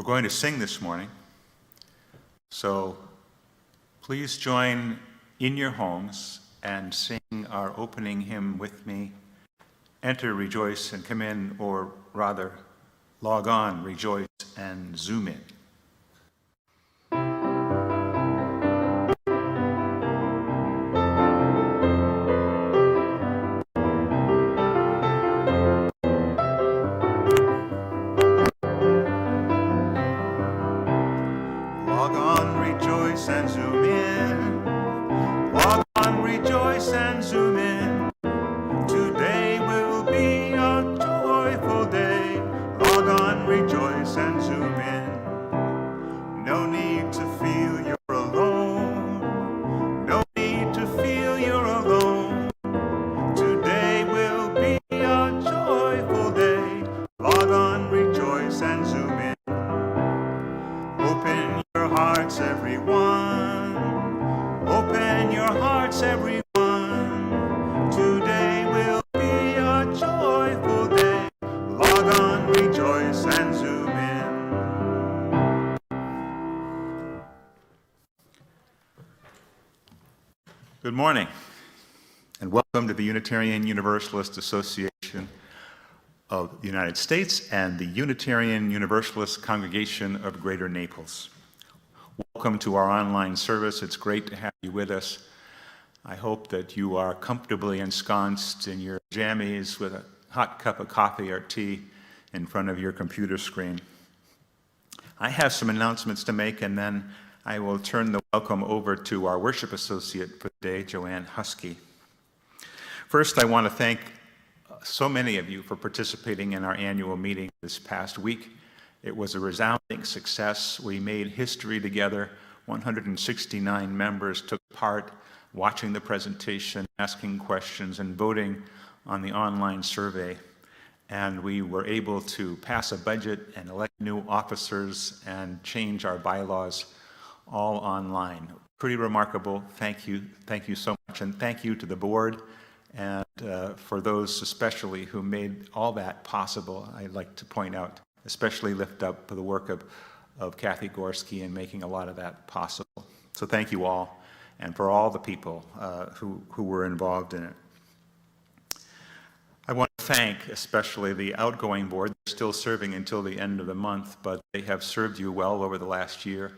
We're going to sing this morning, so please join in your homes and sing our opening hymn with me. Enter, rejoice, and come in, or rather, log on, rejoice, and zoom in. Log on, rejoice, and zoom in. Log on, rejoice, and zoom in. Today will be a joyful day. Log on, rejoice, and zoom in. No need to feel you're alone. No need to feel you're alone. Today will be a joyful day. Log on, rejoice, and zoom in. Open your hearts, everyone. Open your hearts, everyone. Today will be a joyful day. Log on, rejoice, and zoom in. Good morning, and welcome to the Unitarian Universalist Association of the United States and the Unitarian Universalist Congregation of Greater Naples. Welcome to our online service. It's great to have you with us. I hope that you are comfortably ensconced in your jammies with a hot cup of coffee or tea in front of your computer screen. I have some announcements to make, and then I will turn the welcome over to our worship associate for the day, Joanne Husky. First, I want to thank so many of you for participating in our annual meeting this past week. It was a resounding success. We made history together. 169 members took part, watching the presentation, asking questions, and voting on the online survey. And we were able to pass a budget and elect new officers and change our bylaws all online. Pretty remarkable. Thank you so much. And thank you to the board and for those especially who made all that possible. I'd like to point out, especially lift up the work of Kathy Gorski in making a lot of that possible. So thank you all, and for all the people who were involved in it. I want to thank especially the outgoing board. They're still serving until the end of the month, but they have served you well over the last year.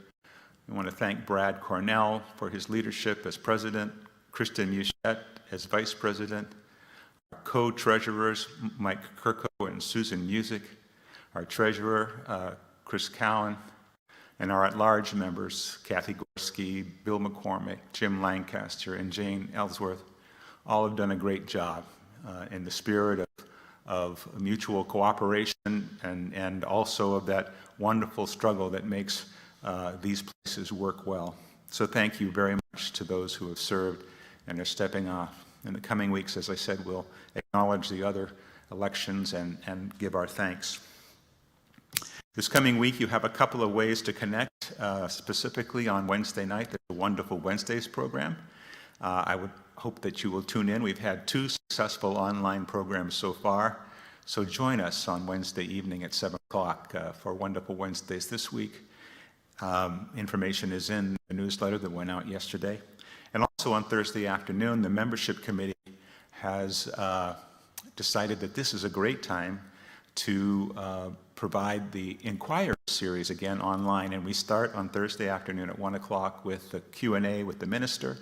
I want to thank Brad Cornell for his leadership as president, Kristen Muschette as vice president, our co-treasurers, Mike Kirko and Susan Music, our treasurer, Chris Cowan, and our at-large members, Kathy Gorski, Bill McCormick, Jim Lancaster, and Jane Ellsworth. All have done a great job in the spirit of mutual cooperation and also of that wonderful struggle that makes these places work well. So thank you very much to those who have served and are stepping off. In the coming weeks, as I said, we'll acknowledge the other elections and give our thanks. This coming week, you have a couple of ways to connect. Specifically on Wednesday night, there's a Wonderful Wednesdays program. I would hope that you will tune in. We've had 2 successful online programs so far. So join us on Wednesday evening at 7 o'clock for Wonderful Wednesdays this week. Information is in the newsletter that went out yesterday. And also on Thursday afternoon, the membership committee has decided that this is a great time to provide the Inquirer series again online. And we start on Thursday afternoon at 1 o'clock with the Q&A with the minister.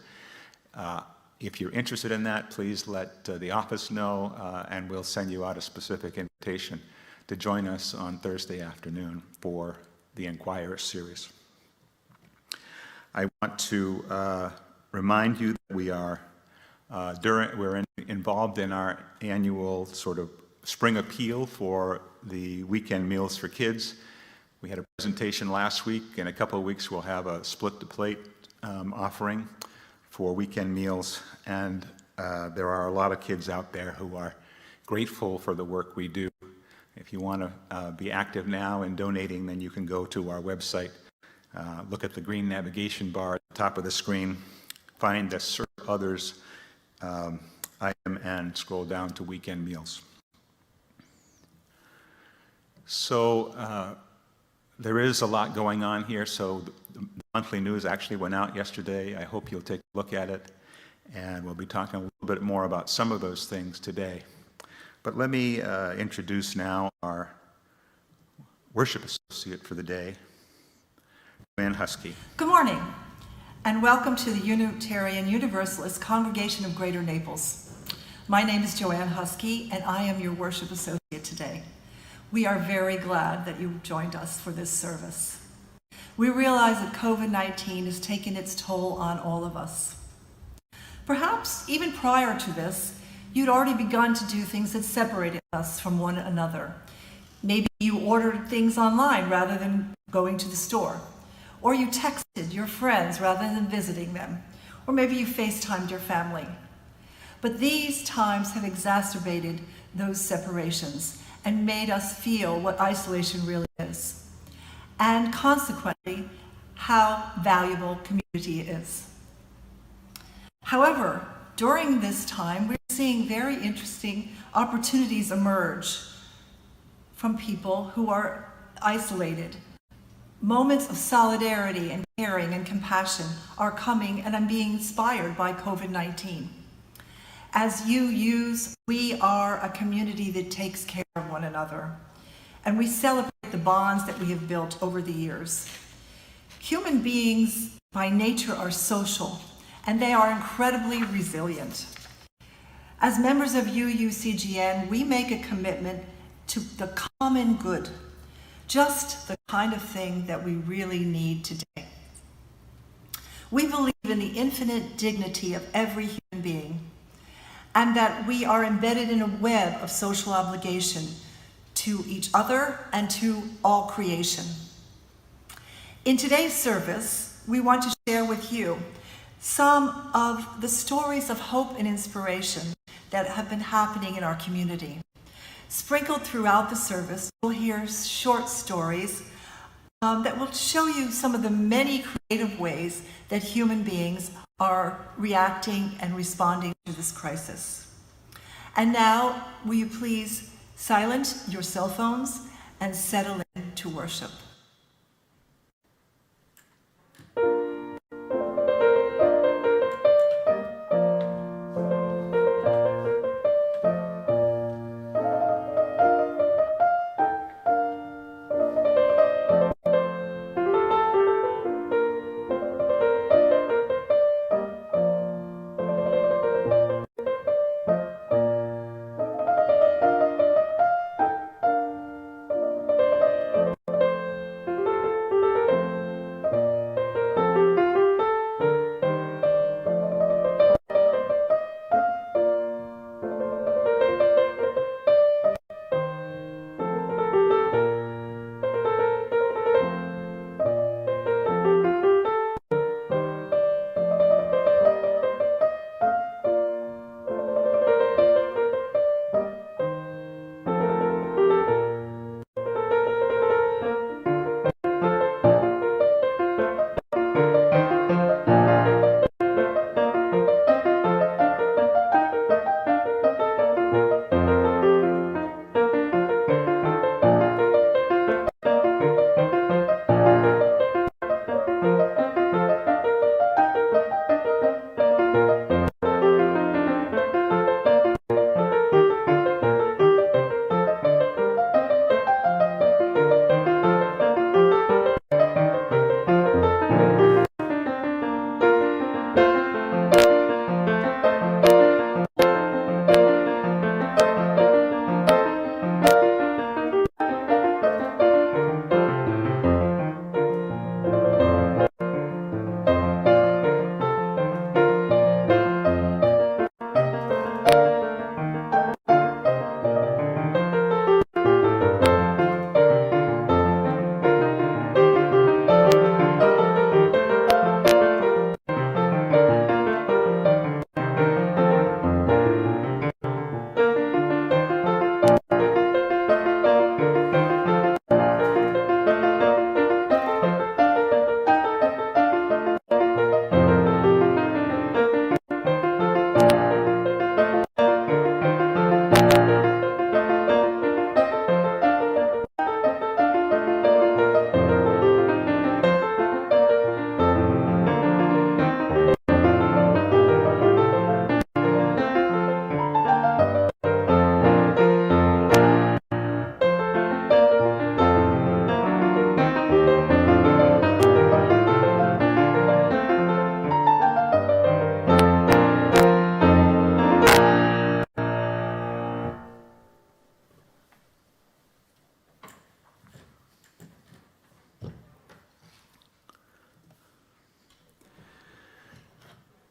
If you're interested in that, please let the office know, and we'll send you out a specific invitation to join us on Thursday afternoon for the Inquirer series. I want to remind you that we are involved in our annual sort of spring appeal for the weekend meals for kids. We had a presentation last week. In a couple of weeks, we'll have a split the plate offering for weekend meals. And there are a lot of kids out there who are grateful for the work we do. If you want to be active now in donating, then you can go to our website, look at the green navigation bar at the top of the screen, find the Serve Others item, and scroll down to weekend meals. So There is a lot going on here, so the monthly news actually went out yesterday. I hope you'll take a look at it, and we'll be talking a little bit more about some of those things today. But let me introduce now our worship associate for the day, Joanne Husky. Good morning, and welcome to the Unitarian Universalist Congregation of Greater Naples. My name is Joanne Husky, and I am your worship associate today. We are very glad that you joined us for this service. We realize that COVID-19 has taken its toll on all of us. Perhaps even prior to this, you'd already begun to do things that separated us from one another. Maybe you ordered things online rather than going to the store, or you texted your friends rather than visiting them, or maybe you FaceTimed your family. But these times have exacerbated those separations and made us feel what isolation really is, and consequently, how valuable community is. However, during this time, we're seeing very interesting opportunities emerge from people who are isolated. Moments of solidarity and caring and compassion are coming, and I'm being inspired by COVID-19. As we are a community that takes care of one another, and we celebrate the bonds that we have built over the years. Human beings by nature are social, and they are incredibly resilient. As members of UUCGN, we make a commitment to the common good, just the kind of thing that we really need today. We believe in the infinite dignity of every human being, and that we are embedded in a web of social obligation to each other and to all creation. In today's service, we want to share with you some of the stories of hope and inspiration that have been happening in our community. Sprinkled throughout the service, you'll hear short stories that will show you some of the many creative ways that human beings are reacting and responding to this crisis. And now, will you please silence your cell phones and settle in to worship.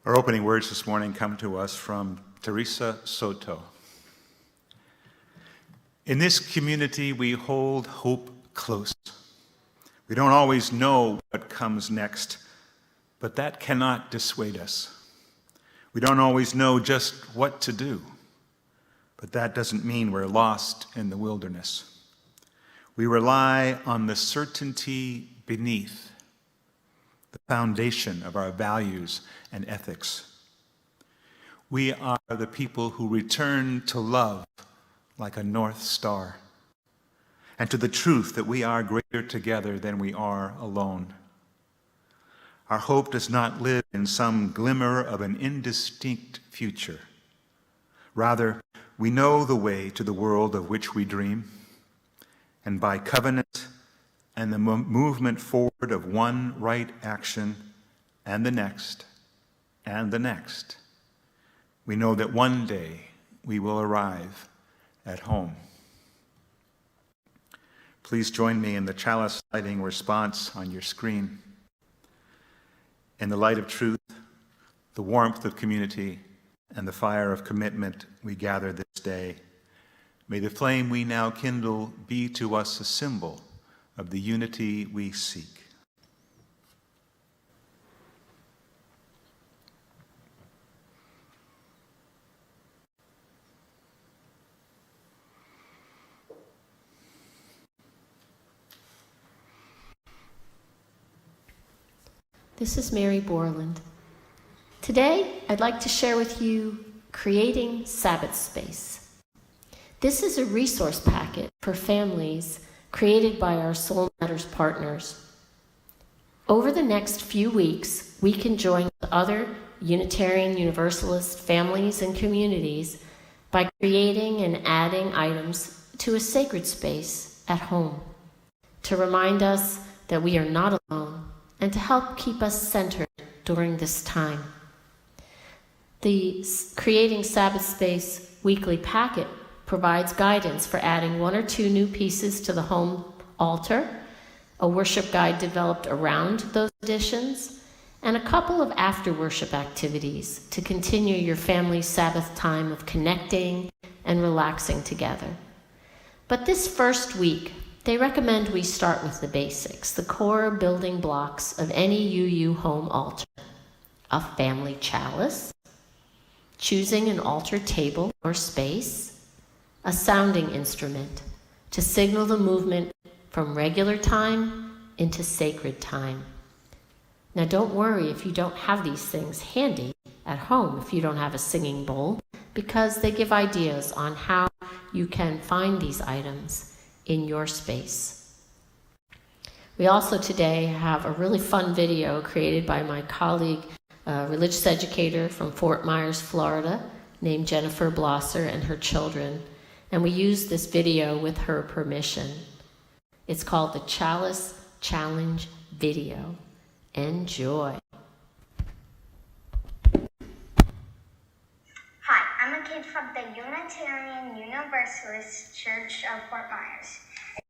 Our opening words this morning come to us from Teresa Soto. In this community, we hold hope close. We don't always know what comes next, but that cannot dissuade us. We don't always know just what to do, but that doesn't mean we're lost in the wilderness. We rely on the certainty beneath, the foundation of our values and ethics. We are the people who return to love like a north star, and to the truth that we are greater together than we are alone. Our hope does not live in some glimmer of an indistinct future. Rather, we know the way to the world of which we dream, and by covenant and the movement forward of one right action and the next, we know that one day we will arrive at home. Please join me in the chalice lighting response on your screen. In the light of truth, the warmth of community, and the fire of commitment we gather this day, may the flame we now kindle be to us a symbol of the unity we seek. This is Mary Borland. Today, I'd like to share with you Creating Sabbath Space. This is a resource packet for families created by our Soul Matters partners. Over the next few weeks, we can join other Unitarian Universalist families and communities by creating and adding items to a sacred space at home to remind us that we are not alone and to help keep us centered during this time. The Creating Sabbath Space weekly packet provides guidance for adding 1 or 2 new pieces to the home altar, a worship guide developed around those additions, and a couple of after-worship activities to continue your family's Sabbath time of connecting and relaxing together. But this first week, they recommend we start with the basics, the core building blocks of any UU home altar. A family chalice, choosing an altar table or space, a sounding instrument to signal the movement from regular time into sacred time. Now don't worry if you don't have these things handy at home, if you don't have a singing bowl, because they give ideas on how you can find these items in your space. We also today have a really fun video created by my colleague, a religious educator from Fort Myers, Florida, named Jennifer Blosser, and her children. And we used this video with her permission. It's called the Chalice Challenge Video. Enjoy. Hi, I'm a kid from the Unitarian Universalist Church of Fort Myers.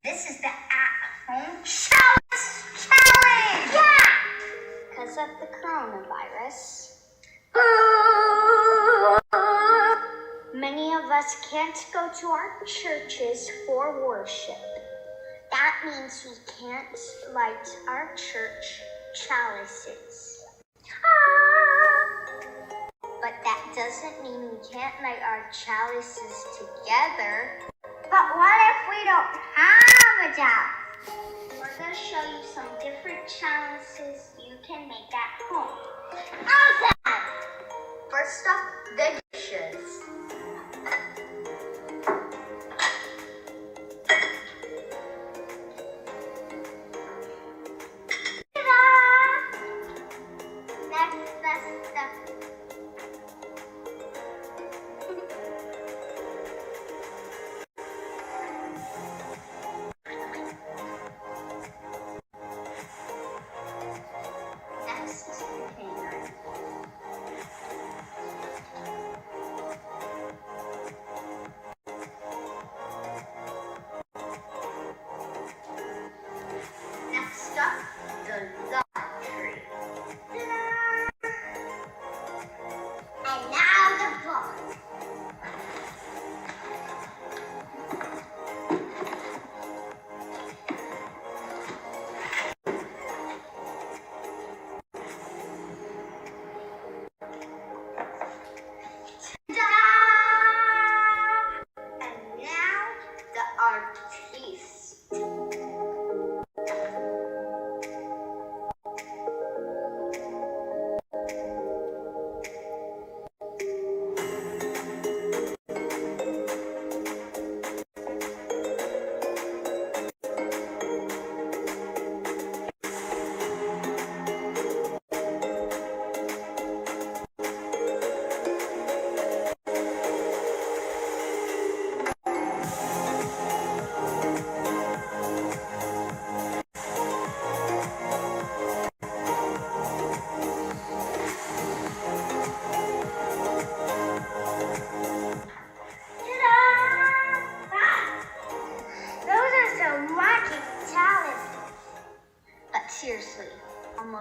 This is the at-home chalice challenge! Yeah! Because of the coronavirus, many of us can't go to our churches for worship. That means we can't light our church chalices. But that doesn't mean we can't light our chalices together. But what if we don't have a chalice? We're going to show you some different chalices you can make at home. Awesome! First up, the dishes. Ta-da! Next, the stuff. Next, container.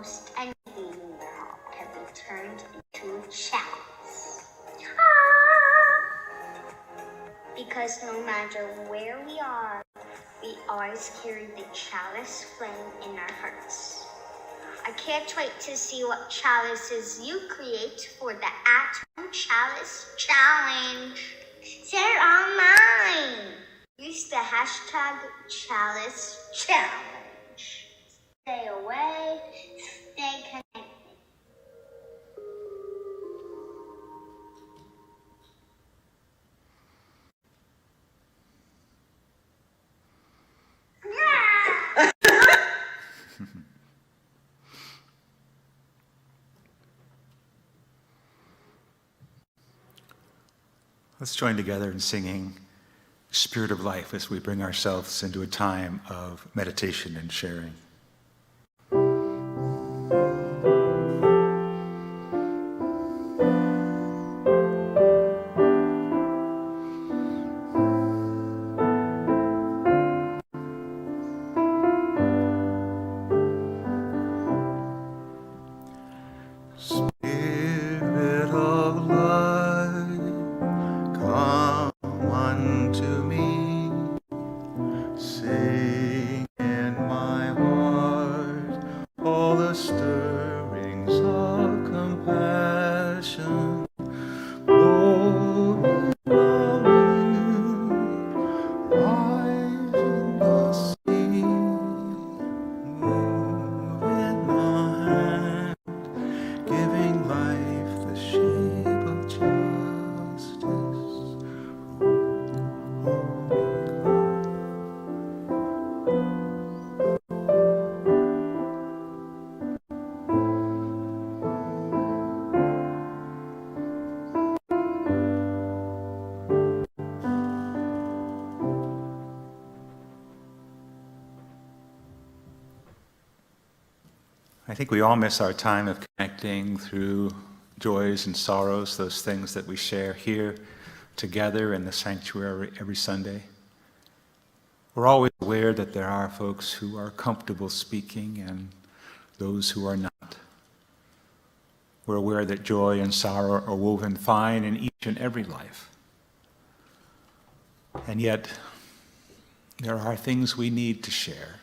almost anything in your home can be turned into a chalice. Ah! Because no matter where we are, we always carry the chalice flame in our hearts. I can't wait to see what chalices you create for the At-Home Chalice Challenge. They're all mine. Use the hashtag Chalice Challenge. Stay away, stay connected. Let's join together in singing Spirit of Life as we bring ourselves into a time of meditation and sharing. Spirit of life, come unto me, sing in my heart all the stirrings of compassion. Blow me flowing, rise in the sea, move in the hand, giving life the shape of justice. I think we all miss our time of connecting through joys and sorrows, those things that we share here together in the sanctuary every Sunday. We're always aware that there are folks who are comfortable speaking and those who are not. We're aware that joy and sorrow are woven fine in each and every life. And yet, there are things we need to share.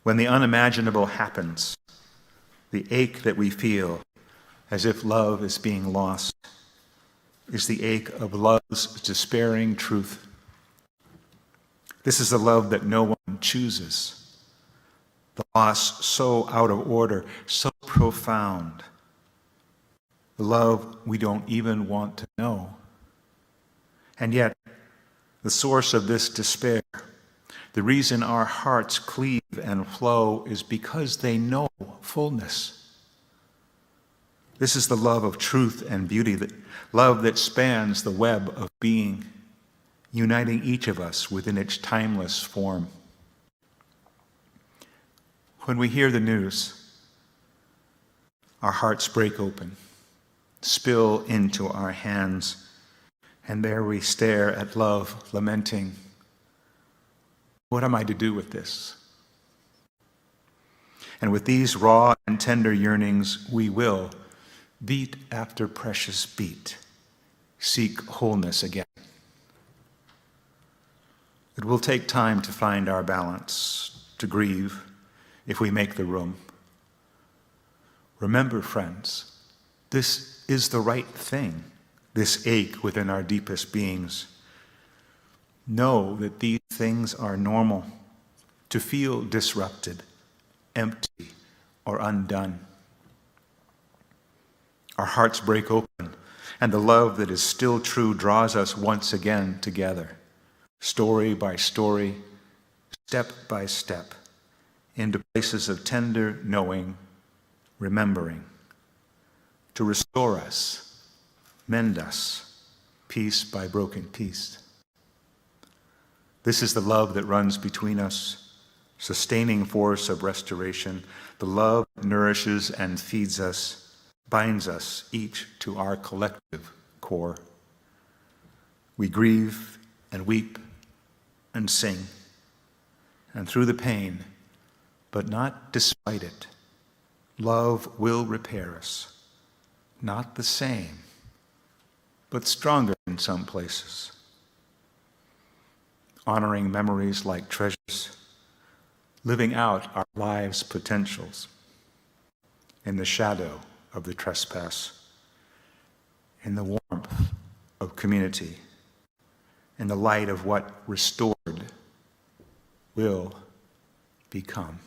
When the unimaginable happens, the ache that we feel as if love is being lost is the ache of love's despairing truth. This is the love that no one chooses, the loss so out of order, so profound, the love we don't even want to know. And yet, the source of this despair, the reason our hearts cleave and flow, is because they know fullness. This is the love of truth and beauty, that love that spans the web of being, uniting each of us within its timeless form. When we hear the news, our hearts break open, spill into our hands, and there we stare at love, lamenting, what am I to do with this? And with these raw and tender yearnings, we will, beat after precious beat, seek wholeness again. It will take time to find our balance, to grieve, if we make the room. Remember, friends, this is the right thing, this ache within our deepest beings. Know that these things are normal, to feel disrupted, empty, or undone. Our hearts break open, and the love that is still true draws us once again together, story by story, step by step, into places of tender knowing, remembering, to restore us, mend us, piece by broken piece. This is the love that runs between us, sustaining force of restoration, the love that nourishes and feeds us, binds us each to our collective core. We grieve and weep and sing, and through the pain, but not despite it. Love will repair us. Not the same, but stronger in some places. Honoring memories like treasures, living out our lives' potentials in the shadow of the trespass, in the warmth of community, in the light of what restored will become.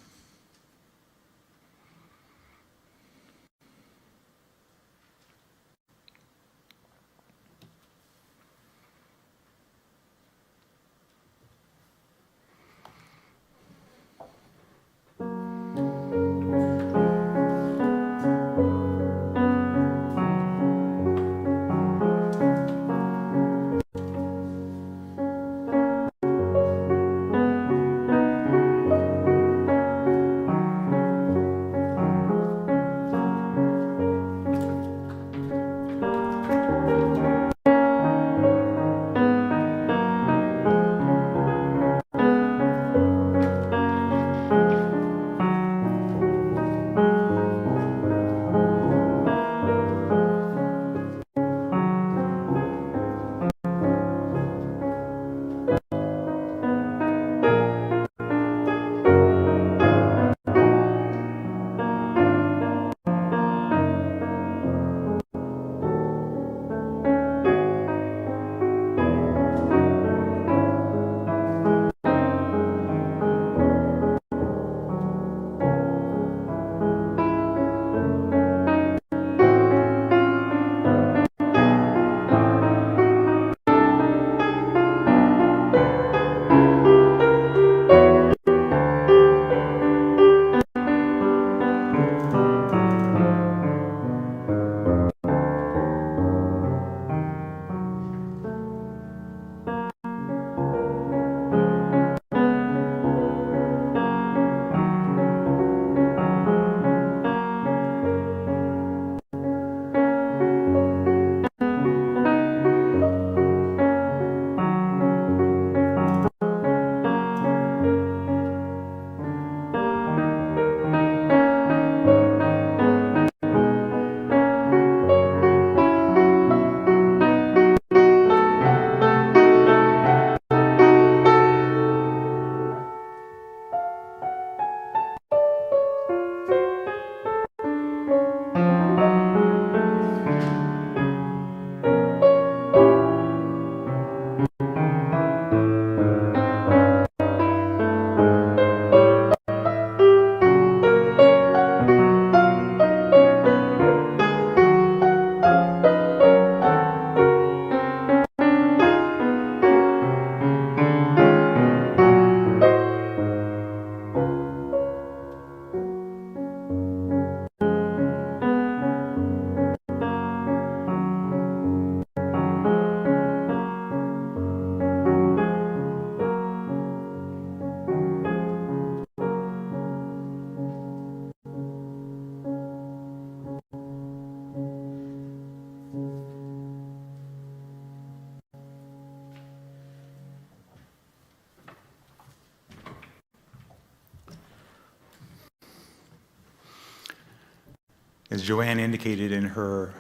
As Joanne indicated in her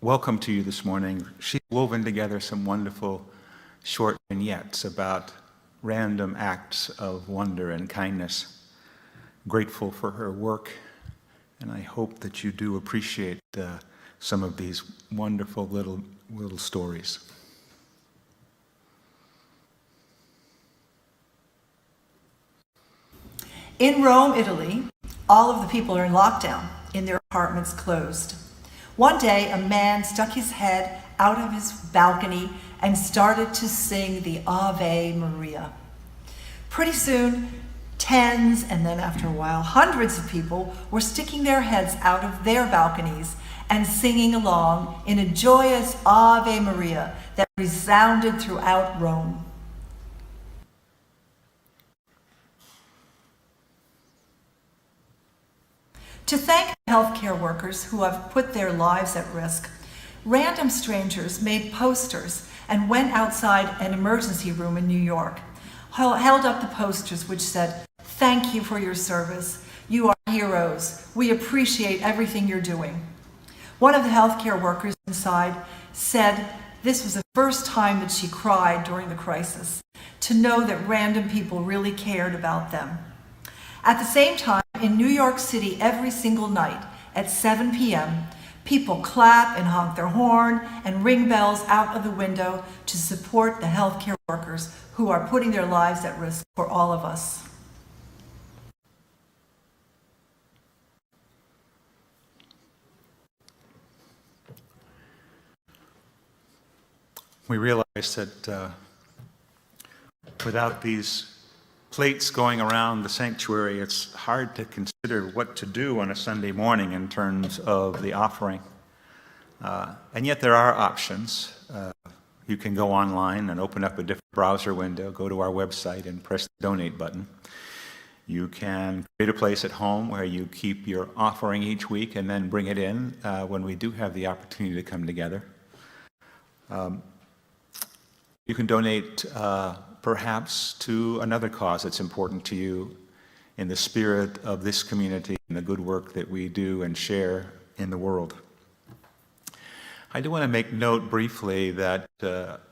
welcome to you this morning, she's woven together some wonderful short vignettes about random acts of wonder and kindness. Grateful for her work, and I hope that you do appreciate some of these wonderful little stories. In Rome, Italy, all of the people are in lockdown, in their apartments closed. One day, a man stuck his head out of his balcony and started to sing the Ave Maria. Pretty soon, tens, and then after a while, hundreds of people were sticking their heads out of their balconies and singing along in a joyous Ave Maria that resounded throughout Rome. To thank healthcare workers who have put their lives at risk, random strangers made posters and went outside an emergency room in New York, held up the posters which said, Thank you for your service. You are heroes. We appreciate everything you're doing. One of the healthcare workers inside said this was the first time that she cried during the crisis, to know that random people really cared about them. At the same time, in New York City, every single night at 7 p.m., people clap and honk their horn and ring bells out of the window to support the healthcare workers who are putting their lives at risk for all of us. We realize that without these plates going around the sanctuary, it's hard to consider what to do on a Sunday morning in terms of the offering. And yet there are options. You can go online and open up a different browser window, go to our website and press the donate button. You can create a place at home where you keep your offering each week and then bring it in when we do have the opportunity to come together. You can donate perhaps to another cause that's important to you in the spirit of this community and the good work that we do and share in the world. I do want to make note briefly that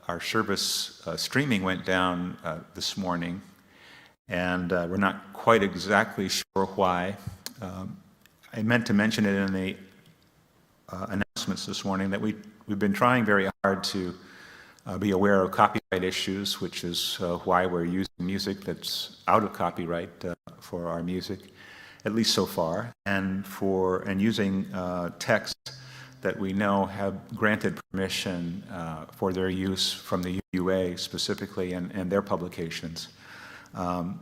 our service streaming went down this morning, and we're not quite exactly sure why. I meant to mention it in the announcements this morning that we've been trying very hard to be aware of copyright issues, which is why we're using music that's out of copyright for our music, at least so far, and using texts that we know have granted permission for their use from the UUA specifically and their publications. So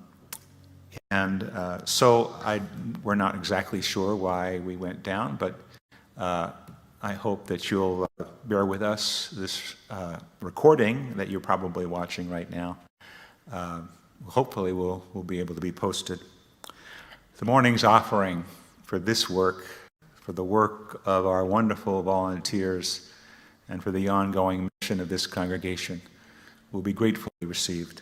we're not exactly sure why we went down, but I hope that you'll bear with us. This recording that you're probably watching right now, hopefully will be able to be posted. The morning's offering for this work, for the work of our wonderful volunteers, and for the ongoing mission of this congregation will be gratefully received.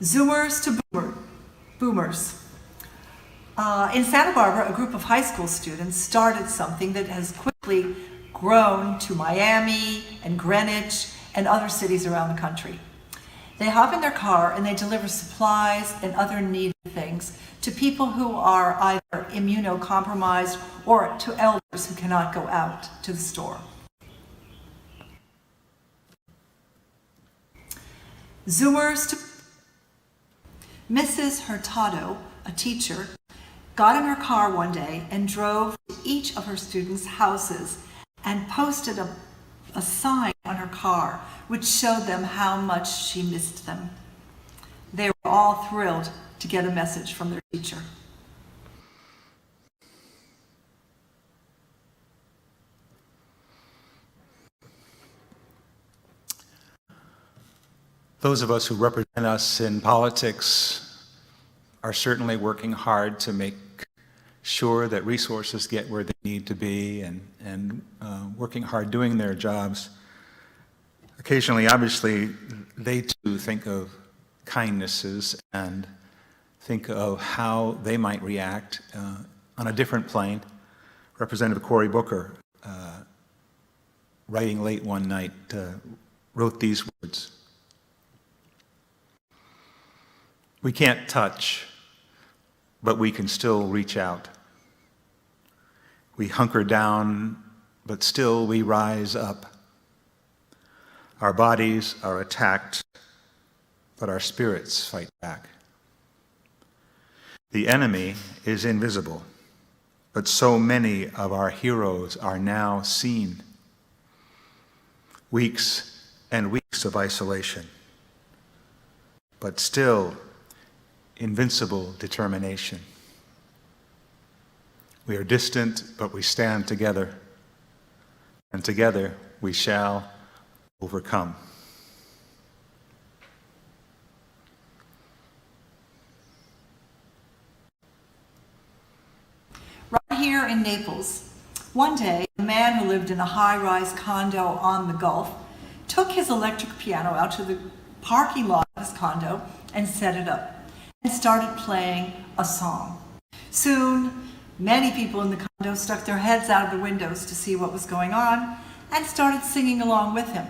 Zoomers to boomers. In Santa Barbara, a group of high school students started something that has quickly grown to Miami and Greenwich and other cities around the country. They hop in their car and they deliver supplies and other needed things to people who are either immunocompromised or to elders who cannot go out to the store. Zoomers to Mrs. Hurtado, a teacher, got in her car one day and drove to each of her students' houses and posted a sign on her car which showed them how much she missed them. They were all thrilled to get a message from their teacher. Those of us who represent us in politics are certainly working hard to make sure that resources get where they need to be and working hard doing their jobs. Occasionally, obviously, they too think of kindnesses and think of how they might react on a different plane. Representative Cory Booker, writing late one night, wrote these words: "We can't touch, but we can still reach out. We hunker down, but still we rise up. Our bodies are attacked, but our spirits fight back. The enemy is invisible, but so many of our heroes are now seen. Weeks and weeks of isolation, but still invincible determination. We are distant, but we stand together, and together we shall overcome." Right here in Naples, one day, a man who lived in a high-rise condo on the Gulf took his electric piano out to the parking lot of his condo and set it up and started playing a song. Soon, many people in the condo stuck their heads out of the windows to see what was going on and started singing along with him.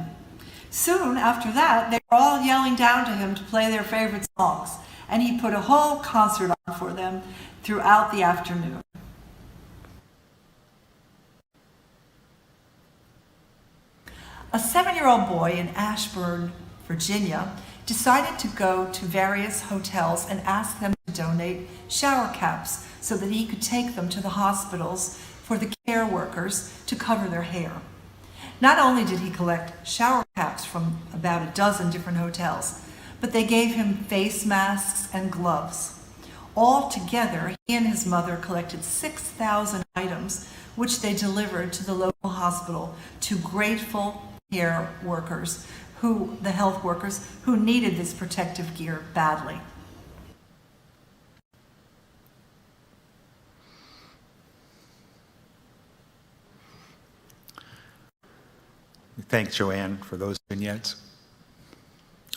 Soon after that, they were all yelling down to him to play their favorite songs, and he put a whole concert on for them throughout the afternoon. A 7-year-old boy in Ashburn, Virginia, decided to go to various hotels and ask them to donate shower caps so that he could take them to the hospitals for the care workers to cover their hair. Not only did he collect shower caps from about a dozen different hotels, but they gave him face masks and gloves. All together, he and his mother collected 6,000 items, which they delivered to the local hospital to grateful care workers, the health workers who needed this protective gear badly. Thanks, Joanne, for those vignettes.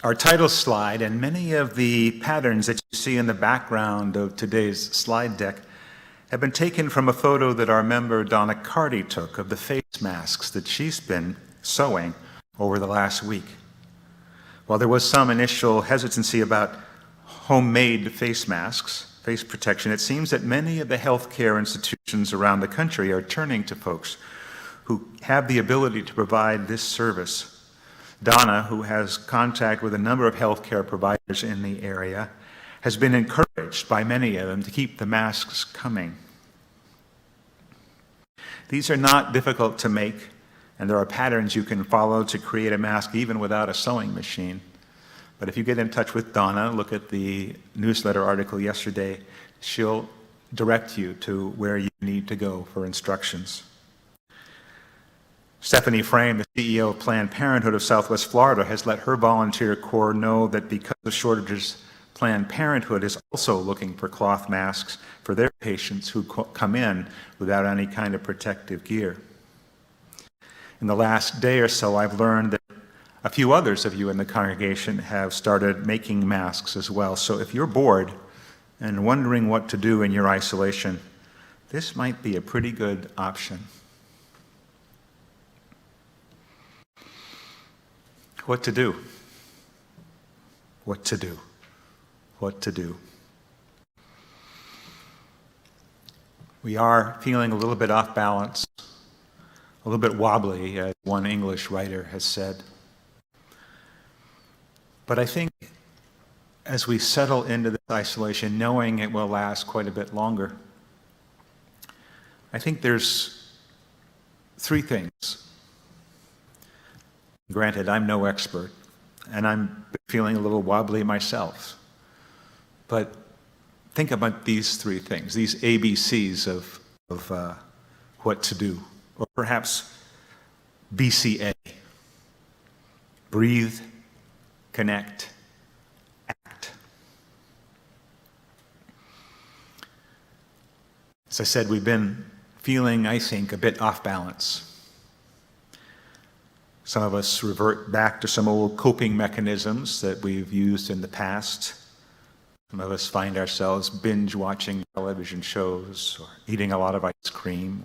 Our title slide and many of the patterns that you see in the background of today's slide deck have been taken from a photo that our member Donna Carty took of the face masks that she's been sewing over the last week. While there was some initial hesitancy about homemade face masks, face protection, it seems that many of the healthcare institutions around the country are turning to folks who have the ability to provide this service. Donna, who has contact with a number of healthcare providers in the area, has been encouraged by many of them to keep the masks coming. These are not difficult to make, and there are patterns you can follow to create a mask even without a sewing machine. But if you get in touch with Donna, look at the newsletter article yesterday, she'll direct you to where you need to go for instructions. Stephanie Frame, the CEO of Planned Parenthood of Southwest Florida, has let her volunteer corps know that because of shortages, Planned Parenthood is also looking for cloth masks for their patients who come in without any kind of protective gear. In the last day or so, I've learned that A few others of you in the congregation have started making masks as well. So if you're bored and wondering what to do in your isolation, this might be a pretty good option. What to do? What to do? What to do? We are feeling a little bit off balance, a little bit wobbly, as one English writer has said. But I think as we settle into this isolation, knowing it will last quite a bit longer, I think there's three things. Granted, I'm no expert, and I'm feeling a little wobbly myself. But think about these three things, these ABCs of what to do, or perhaps BCA. Breathe, connect, act. As I said, we've been feeling, I think, a bit off balance. Some of us revert back to some old coping mechanisms that we've used in the past. Some of us find ourselves binge watching television shows or eating a lot of ice cream.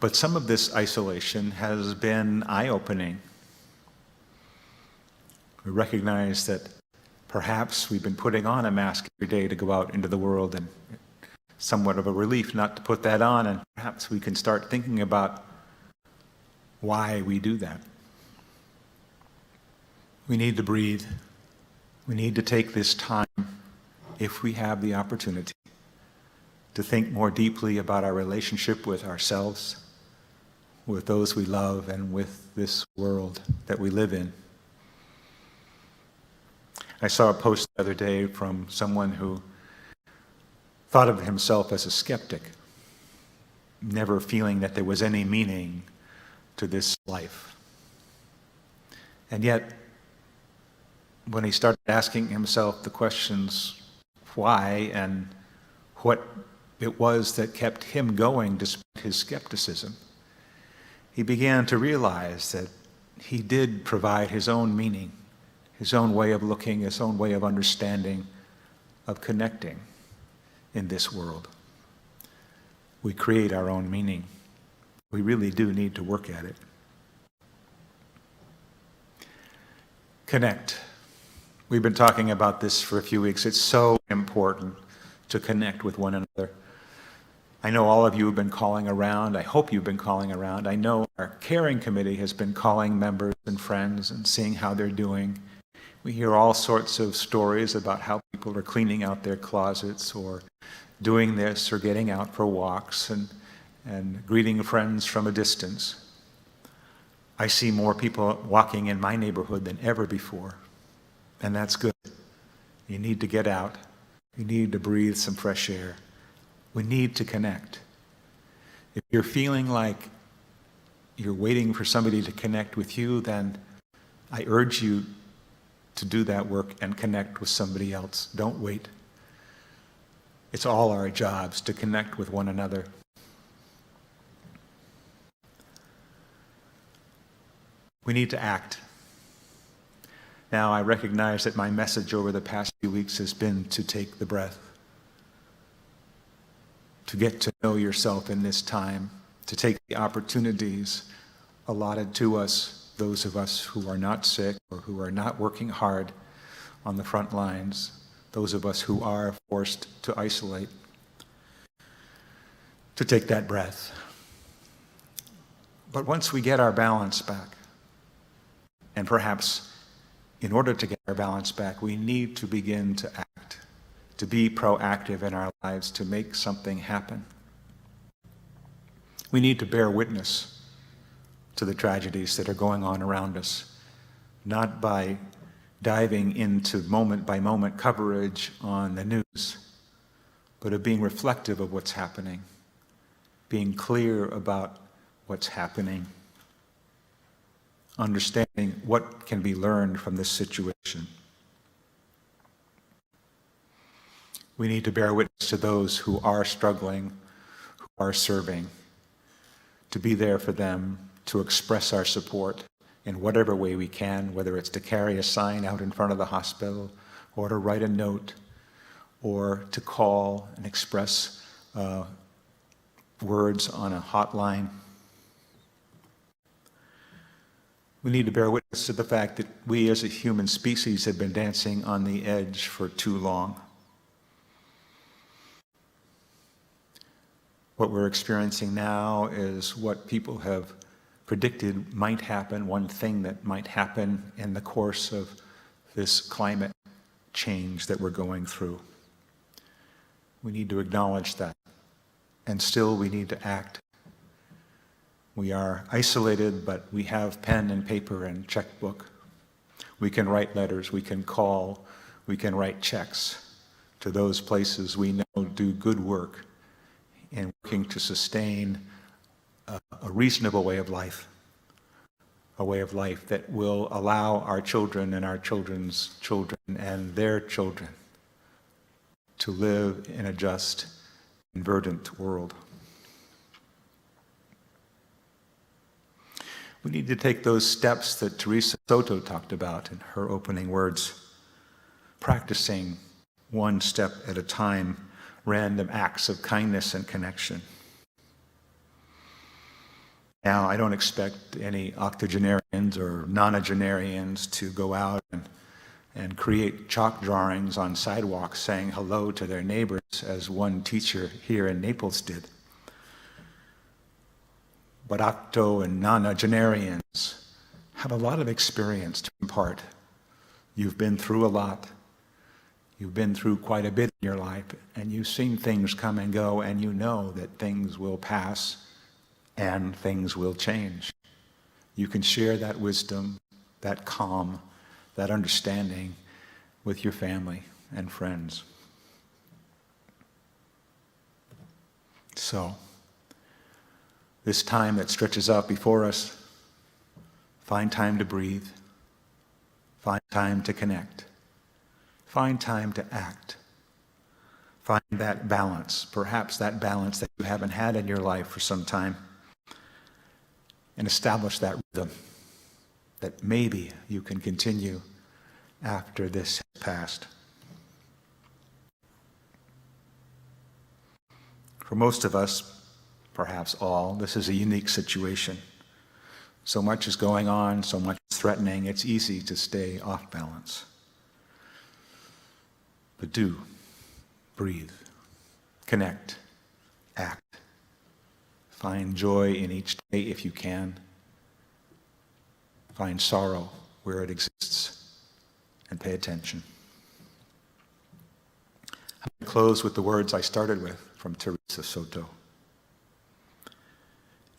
But some of this isolation has been eye-opening. We recognize that perhaps we've been putting on a mask every day to go out into the world, and somewhat of a relief not to put that on, and perhaps we can start thinking about why we do that. We need to breathe. We need to take this time, if we have the opportunity, to think more deeply about our relationship with ourselves, with those we love, and with this world that we live in. I saw a post the other day from someone who thought of himself as a skeptic, never feeling that there was any meaning to this life. And yet, when he started asking himself the questions why and what it was that kept him going despite his skepticism, he began to realize that he did provide his own meaning, his own way of looking, his own way of understanding, of connecting in this world. We create our own meaning. We really do need to work at it. Connect. We've been talking about this for a few weeks. It's so important to connect with one another. I know all of you have been calling around. I hope you've been calling around. I know our caring committee has been calling members and friends and seeing how they're doing. We hear all sorts of stories about how people are cleaning out their closets or doing this or getting out for walks and greeting friends from a distance. I see more people walking in my neighborhood than ever before, and that's good. You need to get out. You need to breathe some fresh air. We need to connect. If you're feeling like you're waiting for somebody to connect with you, then I urge you to do that work and connect with somebody else. Don't wait. It's all our jobs to connect with one another. We need to act. Now, I recognize that my message over the past few weeks has been to take the breath, to get to know yourself in this time, to take the opportunities allotted to us, those of us who are not sick or who are not working hard on the front lines, those of us who are forced to isolate, to take that breath. But once we get our balance back, and perhaps in order to get our balance back, we need to begin to act, to be proactive in our lives, to make something happen. We need to bear witness to the tragedies that are going on around us, not by diving into moment-by-moment coverage on the news, but of being reflective of what's happening, being clear about what's happening, understanding what can be learned from this situation. We need to bear witness to those who are struggling, who are serving, to be there for them, to express our support in whatever way we can, whether it's to carry a sign out in front of the hospital, or to write a note, or to call and express words on a hotline. We need to bear witness to the fact that we as a human species have been dancing on the edge for too long. What we're experiencing now is what people have predicted might happen, one thing that might happen in the course of this climate change that we're going through. We need to acknowledge that, and still we need to act. We are isolated, but we have pen and paper and checkbook. We can write letters, we can call, we can write checks to those places we know do good work in working to sustain a reasonable way of life, a way of life that will allow our children and our children's children and their children to live in a just and verdant world. We need to take those steps that Teresa Soto talked about in her opening words, practicing one step at a time, random acts of kindness and connection. Now, I don't expect any octogenarians or nonagenarians to go out and create chalk drawings on sidewalks saying hello to their neighbors, as one teacher here in Naples did. But octo and nonagenarians have a lot of experience to impart. You've been through a lot. You've been through quite a bit in your life, and you've seen things come and go, and you know that things will pass and things will change. You can share that wisdom, that calm, that understanding with your family and friends. So, this time that stretches out before us, find time to breathe, find time to connect, find time to act, find that balance, perhaps that balance that you haven't had in your life for some time, and establish that rhythm that maybe you can continue after this has passed. For most of us, perhaps all, this is a unique situation. So much is going on, so much is threatening, it's easy to stay off balance. But do, breathe, connect, act. Find joy in each day if you can. Find sorrow where it exists, and pay attention. I'm going to close with the words I started with from Teresa Soto.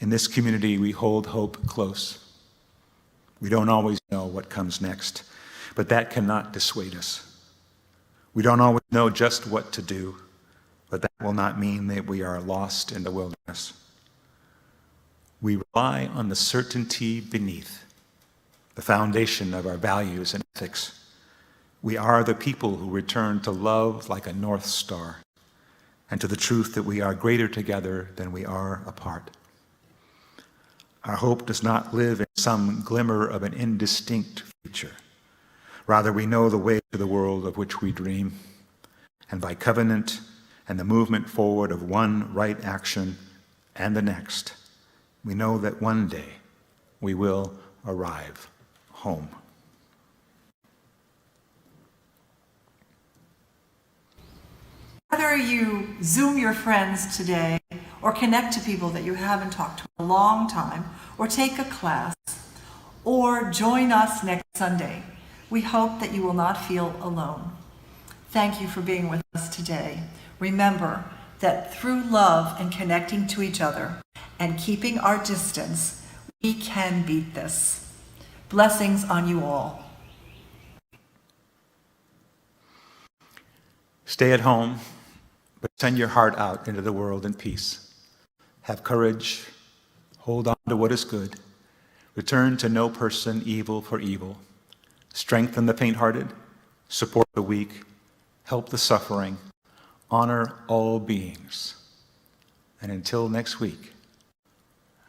In this community, we hold hope close. We don't always know what comes next, but that cannot dissuade us. We don't always know just what to do, but that will not mean that we are lost in the wilderness. We rely on the certainty beneath, the foundation of our values and ethics. We are the people who return to love like a North Star, and to the truth that we are greater together than we are apart. Our hope does not live in some glimmer of an indistinct future. Rather, we know the way to the world of which we dream, and by covenant and the movement forward of one right action and the next, we know that one day we will arrive home. Whether you Zoom your friends today, or connect to people that you haven't talked to in a long time, or take a class, or join us next Sunday, we hope that you will not feel alone. Thank you for being with us today. Remember that through love and connecting to each other and keeping our distance, we can beat this. Blessings on you all. Stay at home, but send your heart out into the world in peace. Have courage, hold on to what is good, return to no person evil for evil, strengthen the faint-hearted, support the weak, help the suffering, honor all beings. And until next week,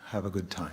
have a good time.